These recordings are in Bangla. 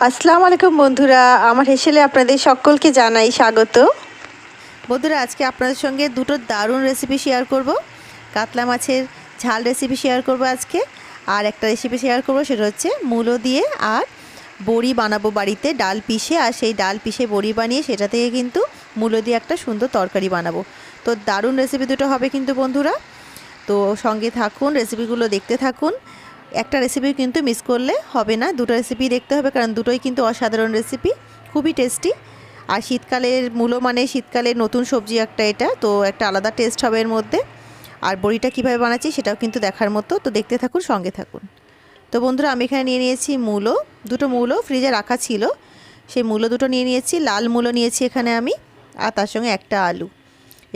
আসসালামু আলাইকুম বন্ধুরা, আমার হেসেলে আপনাদের সকলকে জানাই স্বাগত। বন্ধুরা, আজকে আপনাদের সঙ্গে দুটো দারুণ রেসিপি শেয়ার করব। কাতলা মাছের ঝাল রেসিপি শেয়ার করব আজকে, আর একটা রেসিপি শেয়ার করব, সেটা হচ্ছে মূলো দিয়ে আর বড়ি বানাবো বাড়িতে ডাল পিষে। আর সেই ডাল পিষে বড়ি বানিয়ে সেটা থেকে কিন্তু মূলো দিয়ে একটা সুন্দর তরকারি বানাবো। তো দারুণ রেসিপি দুটো হবে কিন্তু বন্ধুরা, তো সঙ্গে থাকুন, রেসিপিগুলো দেখতে থাকুন। একটা রেসিপি কিন্তু মিস করলে হবে না, দুটো রেসিপি দেখতে হবে, কারণ দুটোই কিন্তু অসাধারণ রেসিপি, খুবই টেস্টি। আর শীতকালের মূলো মানে শীতকালের নতুন সবজি একটা, এটা তো একটা আলাদা টেস্ট হবে এর মধ্যে। আর বড়িটা কীভাবে বানাচ্ছি সেটাও কিন্তু দেখার মতো, তো দেখতে থাকুন, সঙ্গে থাকুন। তো বন্ধুরা, আমি এখানে নিয়ে নিয়েছি মূলো, দুটো মূলো ফ্রিজে রাখা ছিল, সেই মূলো দুটো নিয়ে নিয়েছি। লাল মূলো নিয়েছি এখানে আমি, আর তার সঙ্গে একটা আলু।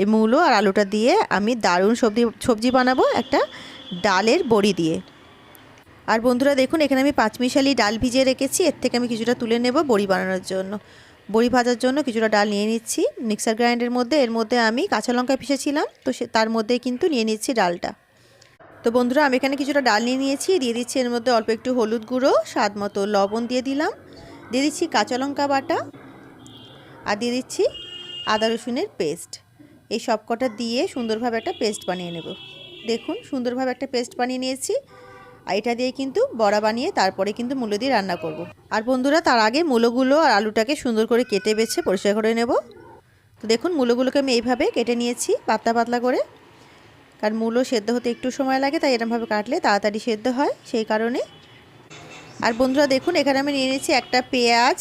এই মূলো আর আলুটা দিয়ে আমি দারুণ সবজি বানাবো, একটা ডালের বড়ি দিয়ে। আর বন্ধুরা দেখুন, এখানে আমি পাঁচমিশালি ডাল ভিজিয়ে রেখেছি, এর থেকে আমি কিছুটা তুলে নেব বড়ি বানানোর জন্য। বড়ি ভাজার জন্য কিছুটা ডাল নিয়ে নিচ্ছি মিক্সার গ্রাইন্ডারের মধ্যে। এর মধ্যে আমি কাঁচা লঙ্কা পিষেছিলাম, তো তার মধ্যে কিন্তু নিয়ে নিচ্ছি ডালটা। তো বন্ধুরা, আমি এখানে কিছুটা ডাল নিয়ে নিয়েছি, দিয়ে দিচ্ছি এর মধ্যে অল্প একটু হলুদ গুঁড়ো, স্বাদ মতো লবণ দিয়ে দিলাম, দিয়ে দিচ্ছি কাঁচা লঙ্কা বাটা, আর দিয়ে দিচ্ছি আদা রসুনের পেস্ট। এই সব কটা দিয়ে সুন্দরভাবে একটা পেস্ট বানিয়ে নেব। দেখুন, সুন্দরভাবে একটা পেস্ট বানিয়ে নিয়েছি। আর এটা দিয়ে কিন্তু বড়া বানিয়ে তারপরে কিন্তু মূলো দিয়ে রান্না করব। আর বন্ধুরা, তার আগে মূলোগুলো আর আলুটাকে সুন্দর করে কেটে বেছে পরিষ্কার করে নেব। তো দেখুন, মূলোগুলোকে আমি এইভাবে কেটে নিয়েছি পাতলা পাতলা করে, কারণ মূলো সেদ্ধ হতে একটু সময় লাগে, তাই এরকমভাবে কাটলে তাড়াতাড়ি সেদ্ধ হয়, সেই কারণে। আর বন্ধুরা দেখুন, এখানে আমি নিয়ে নিয়েছি একটা পেঁয়াজ,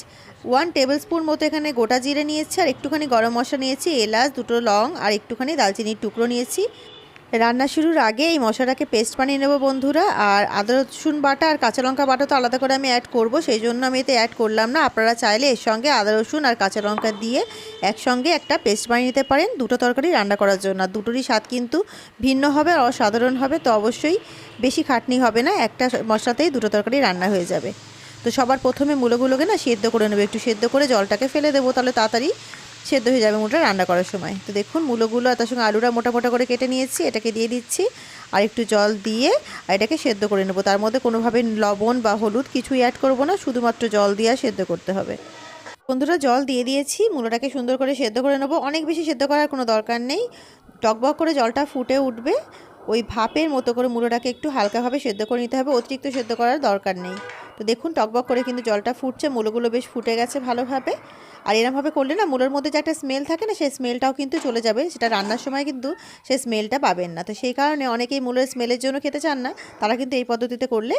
1 টেবিল স্পুন মতো এখানে গোটা জিরে নিয়েছি, আর একটুখানি গরম মশলা নিয়েছি, এলাচ, দুটো লং, আর একটুখানি দালচিনির টুকরো নিয়েছি। রান্না শুরুর আগে এই মশলাটাকে পেস্ট বানিয়ে নেব বন্ধুরা। আর আদা রসুন বাটা আর কাঁচা লঙ্কা বাটা তো আলাদা করে আমি অ্যাড করব, সেই জন্য আমি এতে অ্যাড করলাম না। আপনারা চাইলে এর সঙ্গে আদা রসুন আর কাঁচা লঙ্কা দিয়ে একসঙ্গে একটা পেস্ট বানিয়ে নিতে পারেন দুটো তরকারি রান্না করার জন্য। আর দুটোরই স্বাদ কিন্তু ভিন্ন হবে, অসাধারণ হবে। তো অবশ্যই বেশি খাটনি হবে না, একটা মশলাতেই দুটো তরকারি রান্না হয়ে যাবে। তো সবার প্রথমে মূলোগুলোকে না সেদ্ধ করে নেবে, একটু সেদ্ধ করে জলটাকে ফেলে দেবো, তাহলে তাড়াতাড়ি সেদ্ধ হয়ে যাবে মূলোটা রান্না করার সময়। তো দেখুন, মূলোগুলো আর তার সঙ্গে আলুটা মোটা মোটা করে কেটে নিয়েছি, এটাকে দিয়ে দিচ্ছি, আর একটু জল দিয়ে আর এটাকে সেদ্ধ করে নেব। তার মধ্যে কোনোভাবে লবণ বা হলুদ কিছুই অ্যাড করব না, শুধুমাত্র জল দিয়ে সেদ্ধ করতে হবে। বন্ধুরা, জল দিয়ে দিয়েছি, মূলোটাকে সুন্দর করে সেদ্ধ করে নেব। অনেক বেশি সেদ্ধ করার কোনো দরকার নেই, টকবক করে জলটা ফুটে উঠবে, ওই ভাপের মতো করে মূলোটাকে একটু হালকাভাবে সেদ্ধ করে নিতে হবে, অতিরিক্ত সেদ্ধ করার দরকার নেই। তো দেখুন, টকবক করে কিন্তু জলটা ফুটছে, মূলোগুলো বেশ ফুটে গেছে ভালোভাবে। আর এরমভাবে করলে না মূলোর মধ্যে যে একটা স্মেল থাকে না, সেই স্মেলটাও কিন্তু চলে যাবে, সেটা রান্নার সময় কিন্তু সেই স্মেলটা পাবেন না। তো সেই কারণে অনেকেই মূলোর স্মেলের জন্য খেতে চান না, তারা কিন্তু এই পদ্ধতিতে করলে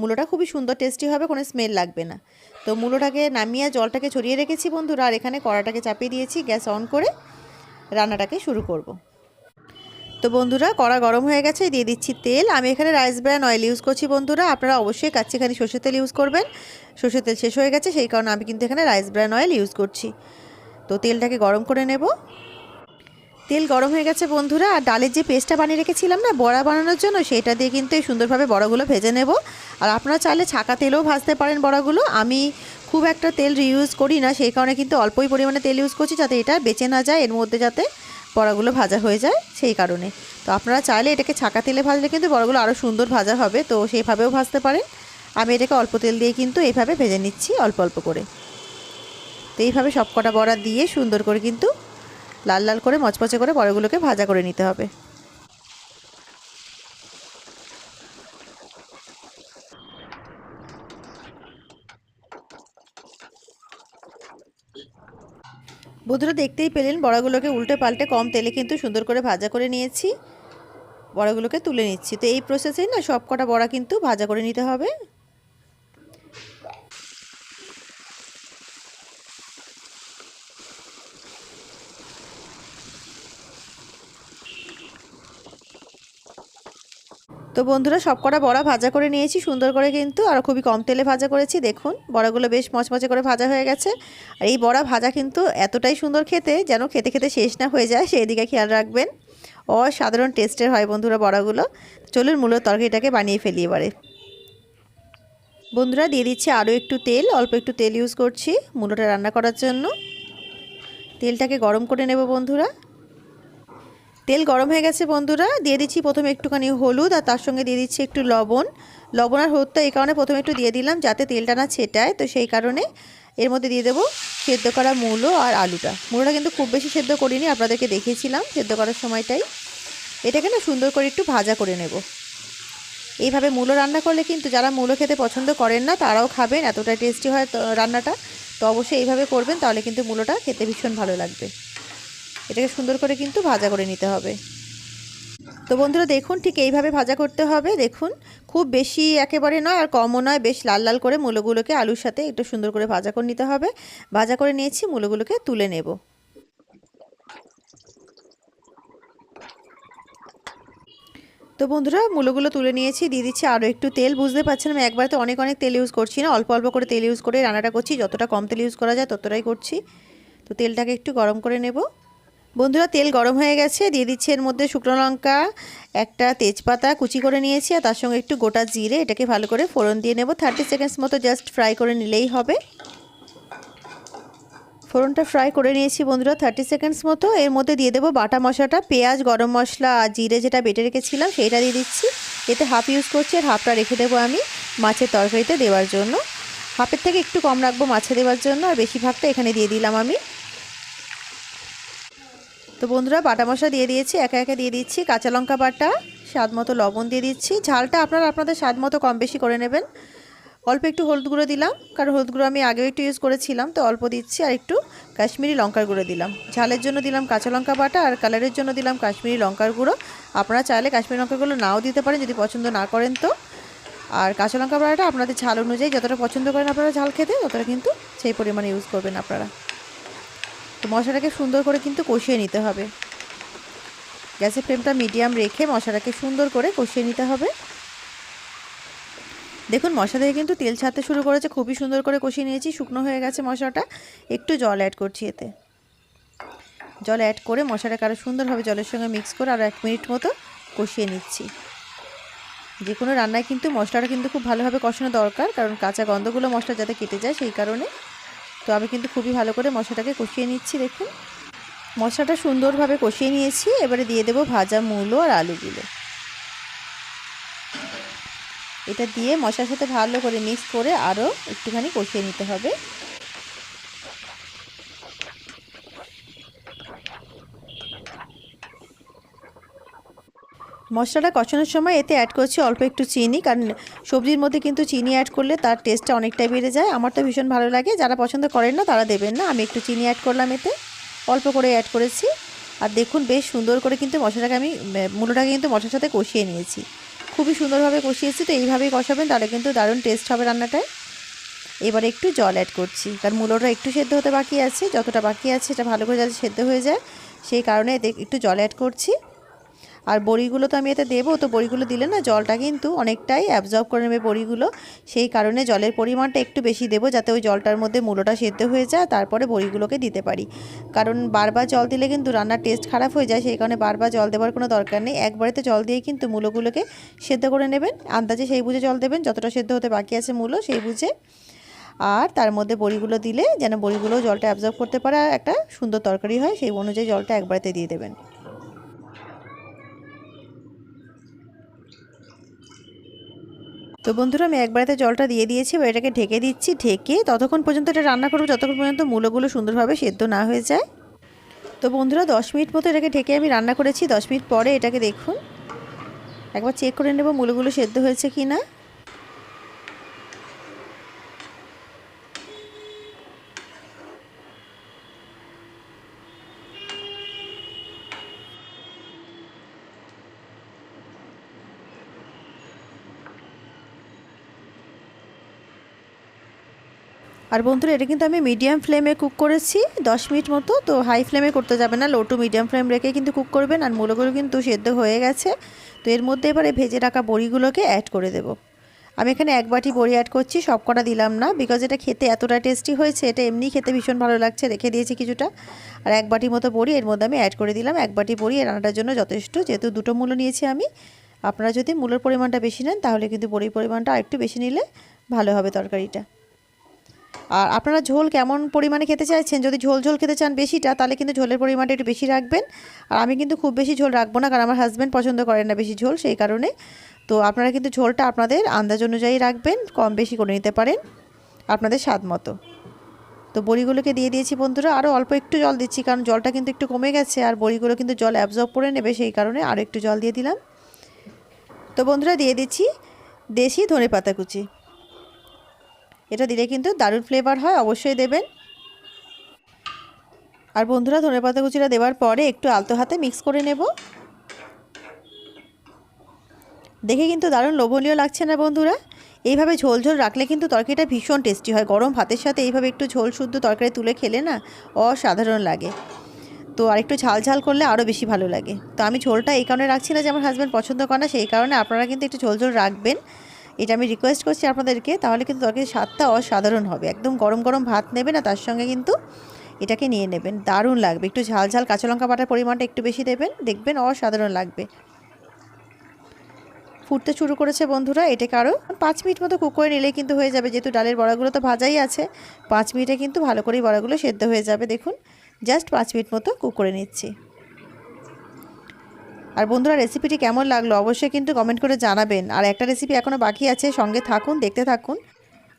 মূলোটা খুবই সুন্দর টেস্টি হবে, কোনো স্মেল লাগবে না। তো মূলোটাকে নামিয়ে জলটাকে ছড়িয়ে রেখেছি বন্ধুরা, আর এখানে কড়াটাকে চাপিয়ে দিয়েছি, গ্যাস অন করে রান্নাটাকে শুরু করব। তো বন্ধুরা, কড়া গরম হয়ে গেছে, দিয়ে দিচ্ছি তেল। আমি এখানে রাইস ব্র্যান অয়েল ইউজ করছি বন্ধুরা, আপনারা অবশ্যই কাচ্চিখানি সর্ষের তেল ইউজ করবেন। সর্ষের তেল শেষ হয়ে গেছে, সেই কারণে আমি কিন্তু এখানে রাইস ব্র্যান অয়েল ইউজ করছি। তো তেলটাকে গরম করে নেব। তেল গরম হয়ে গেছে বন্ধুরা, আর ডালের যে পেস্টটা বানিয়ে রেখেছিলাম না বড়া বানানোর জন্য, সেটা দিয়ে কিন্তু এই সুন্দরভাবে বড়াগুলো ভেজে নেব। আর আপনারা চাইলে ছাঁকা তেলেও ভাজতে পারেন বড়াগুলো। আমি খুব একটা তেল রিউজ করি না, সেই কারণে কিন্তু অল্পই পরিমাণে তেল ইউজ করছি, যাতে এটা বেঁচে না যায়, এর মধ্যে যাতে বড়াগুলো ভাজা হয়ে যায়, সেই কারণে। তো আপনারা চাইলে এটাকে ছাঁকা তেলে ভাজলে কিন্তু বড়াগুলো আরও সুন্দর ভাজা হবে, তো সেইভাবেও ভাজতে পারেন। আমি এটাকে অল্প তেল দিয়ে কিন্তু এইভাবে ভেজে নিচ্ছি, অল্প অল্প করে। তো এইভাবে সব কটা বড়া দিয়ে সুন্দর করে কিন্তু লাল লাল করে মচমচে করে বড়াগুলোকে ভাজা করে নিতে হবে। বন্ধুরা, দেখতেই পেলেন বড়াগুলোকে উল্টে পাল্টে কম তেলে কিন্তু সুন্দর করে ভাজা করে নিয়েছি, বড়াগুলোকে তুলে নিচ্ছি। তো এই প্রসেসেই না সব কটা বড়া কিন্তু ভাজা করে নিতে হবে। তো বন্ধুরা, সব কটা বড়া ভাজা করে নিয়েছি সুন্দর করে কিন্তু, আর খুবই কম তেলে ভাজা করেছি। দেখুন, বড়াগুলো বেশ মচমচে করে ভাজা হয়ে গেছে। আর এই বড়া ভাজা কিন্তু এতটাই সুন্দর খেতে, যেন খেতে খেতে শেষ না হয়ে যায়, সেই দিকে খেয়াল রাখবেন। অসাধারণ টেস্টের হয় বন্ধুরা বড়াগুলো। চলুন মূলোর তরকারিটাকে বানিয়ে ফেলি এবারে। বন্ধুরা, দিয়ে দিচ্ছি আরও একটু তেল, অল্প একটু তেল ইউজ করছি মূলোটা রান্না করার জন্য। তেলটাকে গরম করে নেব বন্ধুরা। তেল গরম হয়ে গেছে বন্ধুরা, দিয়ে দিচ্ছি প্রথমে একটুখানি হলুদ আর তার সঙ্গে দিয়ে দিচ্ছি একটু লবণ। লবণ আর হলুদটা এই কারণে প্রথমে একটু দিয়ে দিলাম যাতে তেলটা না ছেটায়, তো সেই কারণে এর মধ্যে দিয়ে দেবো সেদ্ধ করা মূলো আর আলুটা। মূলোটা কিন্তু খুব বেশি সেদ্ধ করিনি, আপনাদেরকে দেখিয়েছিলাম সেদ্ধ করার সময়টাই। এটাকে না সুন্দর করে একটু ভাজা করে নেব। এইভাবে মূলো রান্না করলে কিন্তু যারা মূলো খেতে পছন্দ করেন না তারাও খাবেন, এতটা টেস্টি হয় রান্নাটা। তো অবশ্যই এইভাবে করবেন, তাহলে কিন্তু মূলোটা খেতে ভীষণ ভালো লাগবে। এটাকে সুন্দর করে কিন্তু ভাজা করে নিতে হবে। তো বন্ধুরা দেখুন, ঠিক এইভাবে ভাজা করতে হবে। দেখুন, খুব বেশি একেবারে নয় আর কমও নয়, বেশ লাল লাল করে মূলোগুলোকে আলুর সাথে একটু সুন্দর করে ভাজা করে নিতে হবে। ভাজা করে নিয়েছি, মূলোগুলোকে তুলে নেব। তো বন্ধুরা মূলোগুলো তুলে নিয়েছি, দিয়ে দিচ্ছি আরও একটু তেল। বুঝতে পারছেন আমি একবার তো অনেক তেল ইউজ করছি না, অল্প অল্প করে তেল ইউজ করে রান্নাটা করছি। যতটা কম তেল ইউজ করা যায় ততটাই করছি। তো তেলটাকে একটু গরম করে নেব। বন্ধুরা তেল গরম হয়ে গেছে, দিয়ে দিচ্ছি এর মধ্যে শুকনো লঙ্কা, একটা তেজপাতা কুচি করে নিয়েছি আর তার সঙ্গে একটু গোটা জিরে। এটাকে ভালো করে ফোড়ন দিয়ে নেব। 30 সেকেন্ডস মতো জাস্ট ফ্রাই করে নিলেই হবে। ফোড়নটা ফ্রাই করে নিয়েছি বন্ধুরা 30 সেকেন্ডস মতো। এর মধ্যে দিয়ে দেবো বাটা মশলাটা, পেঁয়াজ, গরম মশলা আর জিরে যেটা বেটে রেখেছিলাম সেইটা দিয়ে দিচ্ছি। এতে হাফ ইউজ করছি আর হাফটা রেখে দেবো আমি মাছের তরকারিতে দেওয়ার জন্য। হাফের থেকে একটু কম রাখবো মাছে দেওয়ার জন্য, আর বেশিরভাগটা এখানে দিয়ে দিলাম আমি। তো বন্ধুরা বাটা মশলা দিয়ে দিয়েছি, একে একে দিয়ে দিচ্ছি কাঁচা লঙ্কা বাটা, স্বাদ মতো লবণ দিয়ে দিচ্ছি। ঝালটা আপনারা আপনাদের স্বাদ মতো কম বেশি করে নেবেন। অল্প একটু হলুদ গুঁড়ো দিলাম, কারণ হলুদ গুঁড়ো আমি আগেও একটু ইউজ করেছিলাম, তো অল্প দিচ্ছি। আর একটু কাশ্মীরি লঙ্কার গুঁড়ো দিলাম। ঝালের জন্য দিলাম কাঁচা লঙ্কা বাটা, আর কালারের জন্য দিলাম কাশ্মীরি লঙ্কার গুঁড়ো। আপনারা চাইলে কাশ্মীরি লঙ্কার গুঁড়ো নাও দিতে পারেন যদি পছন্দ না করেন তো। আর কাঁচা লঙ্কা বাটাটা আপনাদের ঝাল অনুযায়ী যতটা পছন্দ করেন আপনারা ঝাল খেতে, ততটা কিন্তু সেই পরিমাণে ইউজ করবেন আপনারা। তো মশলাটাকে সুন্দর করে কিন্তু কষিয়ে নিতে হবে। গ্যাসের ফ্লেমটা মিডিয়াম রেখে মশলাটাকে সুন্দর করে কষিয়ে নিতে হবে। দেখুন মশলা থেকে কিন্তু তেল ছাড়তে শুরু করেছে, খুবই সুন্দর করে কষিয়ে নিয়েছি, শুকনো হয়ে গেছে মশলাটা। একটু জল অ্যাড করছি এতে। জল অ্যাড করে মশলাটাকে আরও সুন্দরভাবে জলের সঙ্গে মিক্স করে আরও 1 মিনিট মতো কষিয়ে নিচ্ছি। যে কোনো রান্নায় কিন্তু মশলাটা কিন্তু খুব ভালোভাবে কষানো দরকার, কারণ কাঁচা গন্ধগুলো মশলা যাতে কেটে যায় সেই কারণে। তো আমি কিন্তু খুবই ভালো করে মশলাটাকে কষিয়ে নিচ্ছি। দেখুন মশলাটা সুন্দরভাবে কষিয়ে নিয়েছি। এবারে দিয়ে দেবো ভাজা মূলো আর আলুগুলো। এটা দিয়ে মশলার সাথে ভালো করে মিক্স করে আরও একটুখানি কষিয়ে নিতে হবে। মশলাটা কষানোর সময় এতে অ্যাড করছি অল্প একটু চিনি, কারণ সবজির মধ্যে কিন্তু চিনি অ্যাড করলে তার টেস্টটা অনেকটাই বেড়ে যায়। আমার তো ভীষণ ভালো লাগে, যারা পছন্দ করেন না তারা দেবেন না। আমি একটু চিনি অ্যাড করলাম, এতে অল্প করে অ্যাড করেছি। আর দেখুন বেশ সুন্দর করে কিন্তু মশলাটাকে আমি মূলোটাকে কিন্তু মশলার সাথে কষিয়ে নিয়েছি, খুবই সুন্দরভাবে কষিয়েছি। তো এইভাবেই কষাবেন, তাহলে কিন্তু দারুণ টেস্ট হবে রান্নাটায়। এবারে একটু জল অ্যাড করছি, কারণ মূলোটা একটু সেদ্ধ হতে বাকি আছে। যতটা বাকি আছে এটা ভালো করে যাতে সেদ্ধ হয়ে যায়, সেই কারণে এতে একটু জল অ্যাড করছি। আর বড়িগুলো তো আমি এতে দেবো, তো বড়িগুলো দিলে না জলটা কিন্তু অনেকটাই অ্যাবজর্ব করে নেবে বড়িগুলো। সেই কারণে জলের পরিমাণটা একটু বেশি দেবো, যাতে ওই জলটার মধ্যে মূলোটা সেদ্ধ হয়ে যায়, তারপরে বড়িগুলোকে দিতে পারি। কারণ বারবার জল দিলে কিন্তু রান্নার টেস্ট খারাপ হয়ে যায়, সেই কারণে বারবার জল দেওয়ার কোনো দরকার নেই। একবারেতে জল দিয়ে কিন্তু মূলোগুলোকে সেদ্ধ করে নেবেন। আন্দাজে সেই বুঝে জল দেবেন, যতটা সেদ্ধ হতে বাকি আছে মূলো সেই বুঝে। আর তার মধ্যে বড়িগুলো দিলে যেন বড়িগুলো জলটা অ্যাবজর্ব করতে পারে আর একটা সুন্দর তরকারি হয়, সেই অনুযায়ী জলটা একবারেতে দিয়ে দেবেন। তো বন্ধুরা আমি একবারেতে জলটা দিয়ে দিয়েছি, এবার এটাকে ঢেকে দিচ্ছি। ঢেকে ততক্ষণ পর্যন্ত এটা রান্না করবো যতক্ষণ পর্যন্ত মূলোগুলো সুন্দরভাবে সেদ্ধ না হয়ে যায়। তো বন্ধুরা 10 মিনিট মতো এটাকে ঢেকে আমি রান্না করেছি। 10 মিনিট পরে এটাকে দেখুন, একবার চেক করে নেব মূলোগুলো সেদ্ধ হয়েছে কি না। আর বন্ধুরা এটা কিন্তু আমি মিডিয়াম ফ্লেমে কুক করেছি 10 মিনিট মতো। তো হাই ফ্লেমে করতে যাবে না, লো টু মিডিয়াম ফ্লেম রেখে কিন্তু কুক করবেন। আর মূলোগুলো কিন্তু সেদ্ধ হয়ে গেছে। তো এর মধ্যে এবারে ভেজে রাখা বড়িগুলোকে অ্যাড করে দেব। আমি এখানে 1 বাটি বড়ি অ্যাড করছি, সব কটা দিলাম না, বিকজ এটা খেতে এতটা টেস্টি হয়েছে, এটা এমনি খেতে ভীষণ ভালো লাগছে, রেখে দিয়েছি কিছুটা। আর 1 বাটি মতো বড়ি এর মধ্যে আমি অ্যাড করে দিলাম। 1 বাটি বড়ি এই রান্নাটার জন্য যথেষ্ট, যেহেতু 2টো মূলো নিয়েছি আমি। আপনারা যদি মূলোর পরিমাণটা বেশি নেন তাহলে কিন্তু বড়ির পরিমাণটা আরেকটু বেশি নিলে ভালো হবে তরকারিটা। আর আপনারা ঝোল কেমন পরিমাণে খেতে চাইছেন, যদি ঝোল ঝোল খেতে চান বেশিটা, তাহলে কিন্তু ঝোলের পরিমাণটা একটু বেশি রাখবেন। আর আমি কিন্তু খুব বেশি ঝোল রাখবো না, কারণ আমার হাজব্যান্ড পছন্দ করেন না বেশি ঝোল, সেই কারণে। তো আপনারা কিন্তু ঝোলটা আপনাদের আন্দাজ অনুযায়ী রাখবেন, কম বেশি করে নিতে পারেন আপনাদের স্বাদ মতো। তো বড়িগুলোকে দিয়ে দিয়েছি বন্ধুরা, আরও অল্প একটু জল দিচ্ছি, কারণ জলটা কিন্তু একটু কমে গেছে আর বড়িগুলো কিন্তু জল অ্যাবজর্ব করে নেবে, সেই কারণে আরও একটু জল দিয়ে দিলাম। তো বন্ধুরা দিয়ে দিচ্ছি দেশি ধনেপাতা কুচি, এটা দিলে কিন্তু দারুণ ফ্লেভার হয়, অবশ্যই দেবেন। আর বন্ধুরা ধনেপাতা কুচিটা দেওয়ার পরে একটু আলতো হাতে মিক্স করে নেব। দেখে কিন্তু দারুণ লোভনীয় লাগছে না বন্ধুরা? এইভাবে ঝোল ঝোল রাখলে কিন্তু তরকারিটা ভীষণ টেস্টি হয়। গরম ভাতের সাথে এইভাবে একটু ঝোল শুদ্ধ তরকারি তুলে খেলে না অসাধারণ লাগে। তো আর একটু ঝাল ঝাল করলে আরও বেশি ভালো লাগে। তো আমি ঝোলটা এই কারণে রাখছি না যে আমার হাজব্যান্ড পছন্দ করে না, সেই কারণে আপনারা কিন্তু একটু ঝোল ঝোল রাখবেন, এটা আমি রিকোয়েস্ট করছি আপনাদেরকে। তাহলে কিন্তু তরকারির স্বাদটা অসাধারণ হবে। একদম গরম গরম ভাত নেবেন আর তার সঙ্গে কিন্তু এটাকে নিয়ে নেবেন, দারুণ লাগবে। একটু ঝাল ঝাল কাঁচা লঙ্কা বাটার পরিমাণটা একটু বেশি দেবেন, দেখবেন অসাধারণ লাগবে। ফুটতে শুরু করেছে বন্ধুরা, এটাকে আরও 5 মিনিট মতো কুক করে নিলেই কিন্তু হয়ে যাবে, যেহেতু ডালের বড়াগুলো তো ভাজাই আছে। 5 মিনিটে কিন্তু ভালো করেই বড়াগুলো সেদ্ধ হয়ে যাবে। দেখুন জাস্ট 5 মিনিট মতো কুক করে নিচ্ছি। আর বন্ধুরা রেসিপিটি কেমন লাগলো অবশ্যই কিন্তু কমেন্ট করে জানাবেন। আর একটা রেসিপি এখনও বাকি আছে, সঙ্গে থাকুন, দেখতে থাকুন।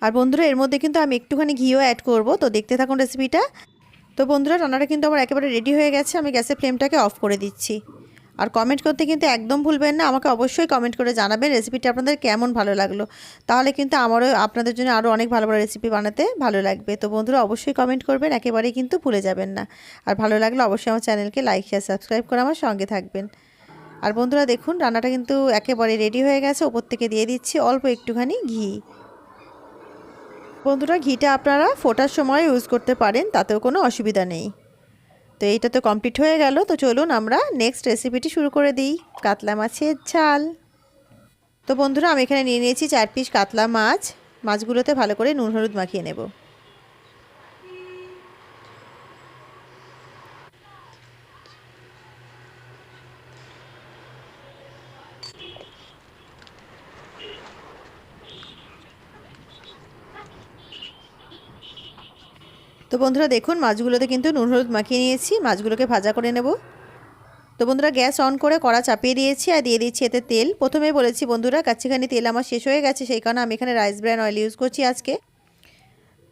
আর বন্ধুরা এর মধ্যে কিন্তু আমি একটুখানি ঘিও অ্যাড করব, তো দেখতে থাকুন রেসিপিটা। তো বন্ধুরা রান্নাটা কিন্তু আমার একেবারে রেডি হয়ে গেছে, আমি গ্যাসের ফ্লেমটাকে অফ করে দিচ্ছি। আর কমেন্ট করতে কিন্তু একদম ভুলবেন না, আমাকে অবশ্যই কমেন্ট করে জানাবেন রেসিপিটা আপনাদের কেমন ভালো লাগলো। তাহলে কিন্তু আমারও আপনাদের জন্য আরও অনেক ভালো ভালো রেসিপি বানাতে ভালো লাগবে। তো বন্ধুরা অবশ্যই কমেন্ট করবেন, একেবারেই কিন্তু ভুলে যাবেন না। আর ভালো লাগলে অবশ্যই আমার চ্যানেলকে লাইক শেয়ার সাবস্ক্রাইব করে আমার সঙ্গে থাকবেন। আর বন্ধুরা দেখুন রান্নাটা কিন্তু একেবারে রেডি হয়ে গেছে, ওপর থেকে দিয়ে দিচ্ছি অল্প একটুখানি ঘি। বন্ধুরা ঘিটা আপনারা ফোটার সময় ইউজ করতে পারেন, তাতেও কোনো অসুবিধা নেই। তো এইটা তো কমপ্লিট হয়ে গেল, তো চলুন আমরা নেক্সট রেসিপিটি শুরু করে দিই, কাতলা মাছের ঝাল। তো বন্ধুরা আমি এখানে নিয়ে নিয়েছি 4 পিস কাতলা মাছ, মাছগুলোতে ভালো করে নুন হলুদ মাখিয়ে নেব। তো বন্ধুরা দেখুন মাছগুলোতে কিন্তু নুন হলুদ মাখিয়ে নিয়েছি, মাছগুলোকে ভাজা করে নেব। তো বন্ধুরা গ্যাস অন করে কড়া চাপিয়ে দিয়েছি আর দিয়ে দিচ্ছি এতে তেল। প্রথমেই বলেছি বন্ধুরা কাচ্চিখানি তেল আমার শেষ হয়ে গেছে, সেই কারণে আমি এখানে রাইস ব্র্যান অয়েল ইউজ করছি আজকে।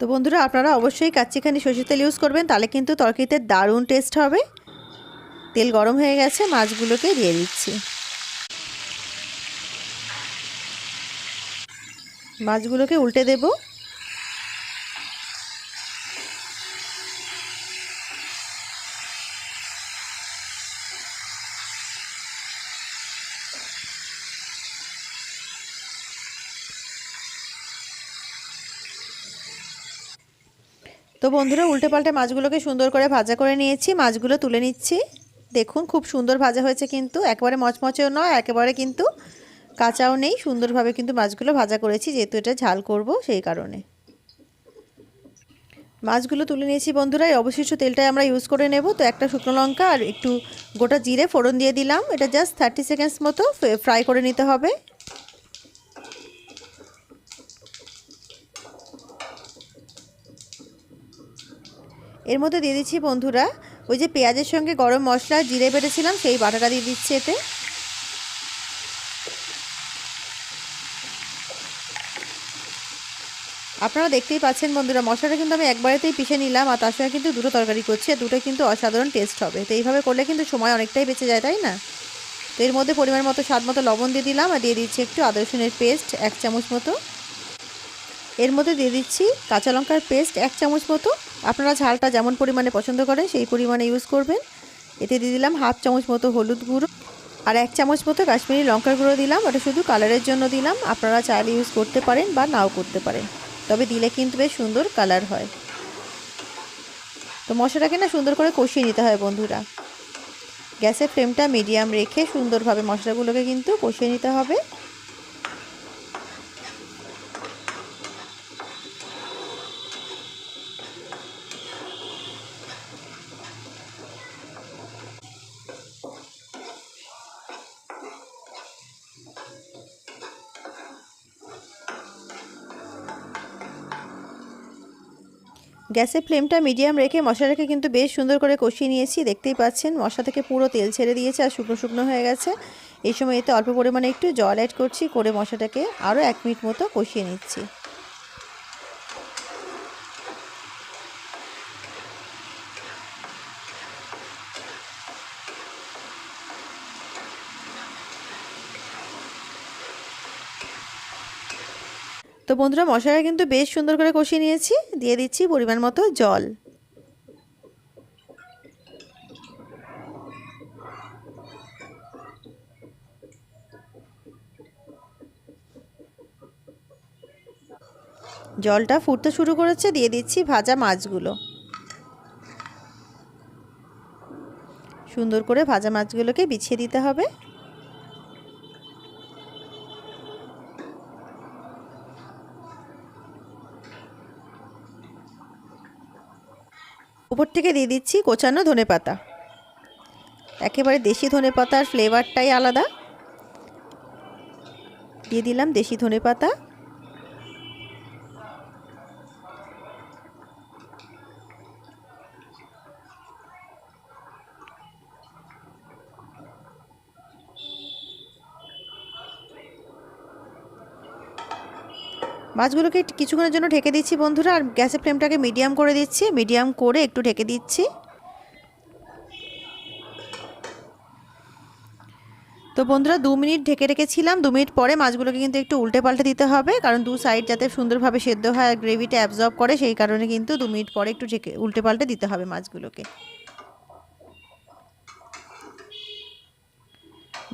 তো বন্ধুরা আপনারা অবশ্যই কাচ্চিখানি সরষের তেল ইউজ করবেন, তাহলে কিন্তু তরকারিতে দারুণ টেস্ট হবে। তেল গরম হয়ে গেছে, মাছগুলোকে দিয়ে দিচ্ছি। মাছগুলোকে উল্টে দেব। তো বন্ধুরা উল্টে পাল্টে মাছগুলোকে সুন্দর করে ভাজা করে নিয়েছি, মাছগুলো তুলে নিচ্ছি। দেখুন খুব সুন্দর ভাজা হয়েছে, কিন্তু একেবারে মচমচেও নয় একেবারে কিন্তু কাঁচাও নেই, সুন্দরভাবে কিন্তু মাছগুলো ভাজা করেছি, যেহেতু এটা ঝাল করব সেই কারণে। মাছগুলো তুলে নিয়েছি বন্ধুরা, এই অবশিষ্ট তেলটাই আমরা ইউজ করে নেব। তো একটা শুকনো লঙ্কা আর একটু গোটা জিরে ফোড়ন দিয়ে দিলাম, এটা জাস্ট 30 সেকেন্ডস মতো ফ্রাই করে নিতে হবে। এর মধ্যে দিয়ে দিচ্ছি বন্ধুরা ওই যে পেঁয়াজের সঙ্গে গরম মশলা জিরে বেটেছিলাম, সেই বাটাটা দিয়ে দিচ্ছি এতে। আপনারা দেখতেই পাচ্ছেন বন্ধুরা মশলাটা কিন্তু আমি একবারেতেই পিষে নিলাম, আর তার সঙ্গে কিন্তু দুটো তরকারি করছি, আর দুটো কিন্তু অসাধারণ টেস্ট হবে। তো এইভাবে করলে কিন্তু সময় অনেকটাই বেঁচে যায়, তাই না? তো এর মধ্যে পরিমাণ মতো স্বাদ মতো লবণ দিয়ে দিলাম, আর দিয়ে দিচ্ছি একটু আদা রসুনের পেস্ট 1 চামচ মতো। এর মধ্যে দিয়ে দিচ্ছি কাঁচা লঙ্কার পেস্ট 1 চামচ মতো। আপনারা ঝালটা যেমন পরিমাণে পছন্দ করেন সেই পরিমাণে ইউজ করবেন। এতে দিয়ে দিলাম 1/2 চামচ মতো হলুদ গুঁড়ো, আর 1 চামচ মতো কাশ্মীরি লঙ্কার গুঁড়ো দিলাম, ওটা শুধু কালারের জন্য দিলাম। আপনারা চাইলে ইউজ করতে পারেন বা নাও করতে পারেন, তবে দিলে কিন্তু বেশ সুন্দর কালার হয়। তো মশলাটাকে না সুন্দর করে কষিয়ে নিতে হয় বন্ধুরা, গ্যাসের ফ্লেমটা মিডিয়াম রেখে সুন্দরভাবে মশলাগুলোকে কিন্তু কষিয়ে নিতে হবে। গ্যাসের ফ্লেমটা মিডিয়াম রেখে মশলাটাকে কিন্তু বেশ সুন্দর করে কষিয়ে নিয়েছি। দেখতেই পাচ্ছেন মশলা থেকে পুরো তেল ছেড়ে দিয়েছে আর শুকনো শুকনো হয়ে গেছে। এই সময় এতে অল্প পরিমাণে একটু জল অ্যাড করছি, করে মশলাটাকে আরও 1 মিনিট মতো কষিয়ে নিচ্ছি। তো বন্ধুরা মশলাটা কিন্তু বেশ সুন্দর করে কষিয়ে নিয়েছি। দিয়ে দিচ্ছি পরিমাণ মতো জল। জলটা ফুটতে শুরু করেছে, দিয়ে দিচ্ছি ভাজা মাছগুলো। সুন্দর করে ভাজা মাছগুলোকে বিছিয়ে দিতে হবে। উপর থেকে দিয়ে দিচ্ছি কোচানো ধনেপাতা। একেবারে দেশি ধনেপাতার ফ্লেভারটাই আলাদা। দিয়ে দিলাম দেশি ধনেপাতা। মাছগুলোকে কিছুক্ষণের জন্য ঢেকে দিচ্ছি বন্ধুরা, আর গ্যাসের ফ্লেমটাকে মিডিয়াম করে দিচ্ছি। মিডিয়াম করে একটু ঢেকে দিচ্ছি। তো বন্ধুরা 2 মিনিট ঢেকে রেখেছিলাম। 2 মিনিট পরে মাছগুলোকে কিন্তু একটু উল্টে পাল্টে দিতে হবে, কারণ দু সাইড যাতে সুন্দরভাবে সেদ্ধ হয় আর গ্রেভিটা অ্যাবজর্ব করে, সেই কারণে কিন্তু 2 মিনিট পরে একটু উল্টে পাল্টে দিতে হবে মাছগুলোকে।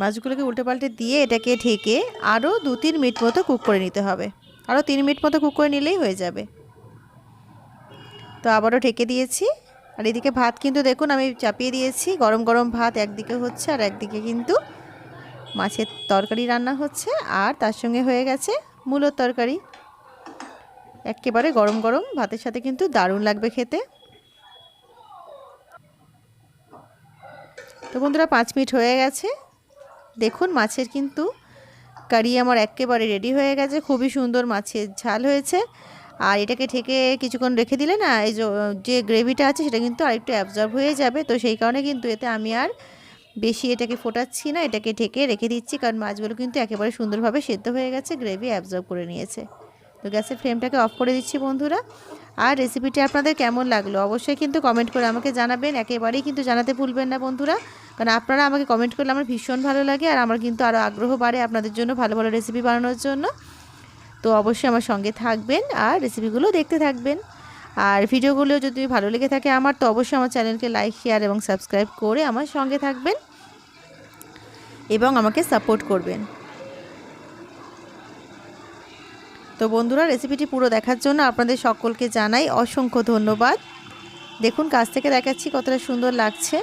মাছগুলোকে উল্টে পাল্টে দিয়ে এটাকে ঢেকে আরও 2-3 মিনিট মতো কুক করে নিতে হবে। আরও 3 মিনিট মতো কুক করে নিলেই হয়ে যাবে। তো আবারও ঢেকে দিয়েছি। আর এদিকে ভাত কিন্তু দেখুন আমি চাপিয়ে দিয়েছি। গরম গরম ভাত একদিকে হচ্ছে আর একদিকে কিন্তু মাছের তরকারি রান্না হচ্ছে, আর তার সঙ্গে হয়ে গেছে মূলোর তরকারি। একেবারে গরম গরম ভাতের সাথে কিন্তু দারুণ লাগবে খেতে। তো বন্ধুরা 5 মিনিট হয়ে গেছে। দেখুন মাছের কিন্তু কারি আমার একেবারে রেডি হয়ে গেছে। খুবই সুন্দর মাছের ঝাল হয়েছে। আর এটাকে ঢেকে কিছুক্ষণ রেখে দিলে না, এই যে গ্রেভিটা আছে সেটা কিন্তু আরেকটু অ্যাবজর্ব হয়ে যাবে। তো সেই কারণে কিন্তু এতে আমি আর বেশি এটাকে ফোটাচ্ছি না, এটাকে ঢেকে রেখে দিচ্ছি, কারণ মাছগুলো কিন্তু একেবারে সুন্দরভাবে সেদ্ধ হয়ে গেছে, গ্রেভি অ্যাবজর্ব করে নিয়েছে। তো গ্যাসের ফ্লেমটাকে অফ করে দিচ্ছি বন্ধুরা। আর রেসিপিটি আপনাদের কেমন লাগলো অবশ্যই কিন্তু কমেন্ট করে আমাকে জানাবেন। একেবারেই কিন্তু জানাতে ভুলবেন না বন্ধুরা, কারণ আপনারা আমাকে কমেন্ট করলে আমার ভীষণ ভালো লাগে, আর আমার কিন্তু আরও আগ্রহ বাড়ে আপনাদের জন্য ভালো ভালো রেসিপি বানানোর জন্য। তো অবশ্যই আমার সঙ্গে থাকবেন আর রেসিপিগুলো দেখতে থাকবেন। আর ভিডিওগুলো যদি ভালো লেগে থাকে আমার, তো অবশ্যই আমার চ্যানেলকে লাইক, শেয়ার এবং সাবস্ক্রাইব করে আমার সঙ্গে থাকবেন এবং আমাকে সাপোর্ট করবেন। তো বন্ধুরা রেসিপিটি পুরো দেখার জন্য আপনাদের সকলকে জানাই অসংখ্য ধন্যবাদ। দেখুন কাছ থেকে দেখাচ্ছি কতটা সুন্দর লাগছে,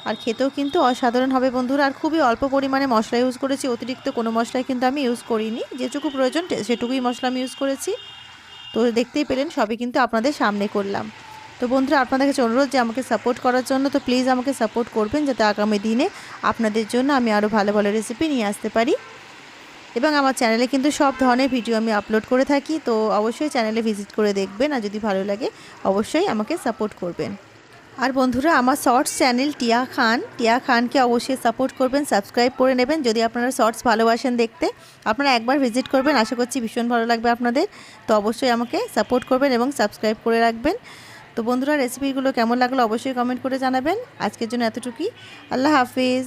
আর খেতেও কিন্তু অসাধারণ হবে বন্ধুরা। আর খুবই অল্প পরিমাণে মশলা ইউজ করেছি, অতিরিক্ত কোনো মশলাই কিন্তু আমি ইউজ করিনি। যেটুকু প্রয়োজন সেটুকুই মশলা আমি ইউজ করেছি। তো দেখতেই পেলেন সবই কিন্তু আপনাদের সামনে করলাম। তো বন্ধুরা আপনাদের কাছে অনুরোধ যে আমাকে সাপোর্ট করার জন্য, তো প্লিজ আমাকে সাপোর্ট করবেন, যাতে আগামী দিনে আপনাদের জন্য আমি আরও ভালো ভালো রেসিপি নিয়ে আসতে পারি। এবং আমার চ্যানেলে কিন্তু সব ধরনের ভিডিও আমি আপলোড করে থাকি। তো অবশ্যই চ্যানেলে ভিজিট করে দেখবেন, আর যদি ভালো লাগে অবশ্যই আমাকে সাপোর্ট করবেন। আর বন্ধুরা আমার শর্টস চ্যানেল টিয়া খানকে অবশ্যই সাপোর্ট করবেন, সাবস্ক্রাইব করে নেবেন। যদি আপনারা শর্টস ভালোবাসেন দেখতে, আপনারা একবার ভিজিট করবেন, আশা করছি ভীষণ ভালো লাগবে আপনাদের। তো অবশ্যই আমাকে সাপোর্ট করবেন এবং সাবস্ক্রাইব করে রাখবেন। তো বন্ধুরা রেসিপিগুলো কেমন লাগলো অবশ্যই কমেন্ট করে জানাবেন। আজকের জন্য এতটুকুই। আল্লাহ হাফিজ।